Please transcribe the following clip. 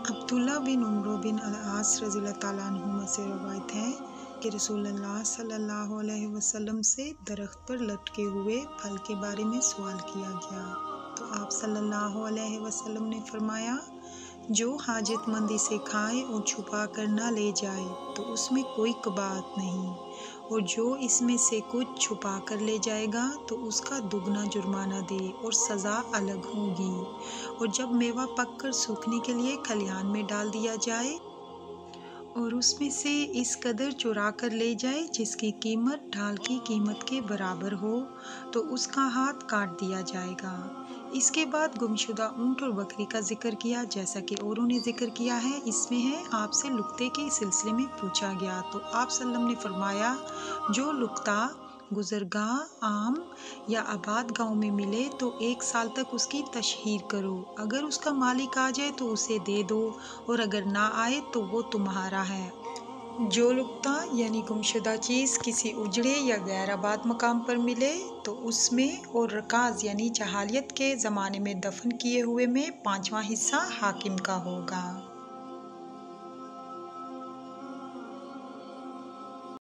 अब्दुल्ला बिन उमरो बिन अल-आस रज़ियल्लाहु ताला अन्हुमा से रवायत है कि रसूलुल्लाह सल्लल्लाहु अलैहि वसल्लम से दरख्त पर लटके हुए फल के बारे में सवाल किया गया तो आप सल्लल्लाहु अलैहि वसल्लम ने फरमाया, जो हाजतमंदी से खाए और छुपा कर ना ले जाए तो उसमें कोई कबात नहीं, और जो इसमें से कुछ छुपा कर ले जाएगा तो उसका दुगना जुर्माना दे और सज़ा अलग होगी। और जब मेवा पककर सूखने के लिए खलिहान में डाल दिया जाए और उसमें से इस कदर चुरा कर ले जाए जिसकी कीमत ढाल की कीमत के बराबर हो तो उसका हाथ काट दिया जाएगा। इसके बाद गुमशुदा ऊंट और बकरी का जिक्र किया जैसा कि औरों ने जिक्र किया है। इसमें है आपसे लुक्ते के सिलसिले में पूछा गया तो आप सल्लम ने फरमाया, जो लुक्ता गुजरगाह आम या आबाद गांव में मिले तो 1 साल तक उसकी तशहीर करो। अगर उसका मालिक आ जाए तो उसे दे दो और अगर ना आए तो वो तुम्हारा है। जो लुक्ता यानी गुमशुदा चीज़ किसी उजड़े या गैर आबाद मकाम पर मिले तो उसमें और रकाज यानी जहालियत के ज़माने में दफन किए हुए में 5वां हिस्सा हाकिम का होगा।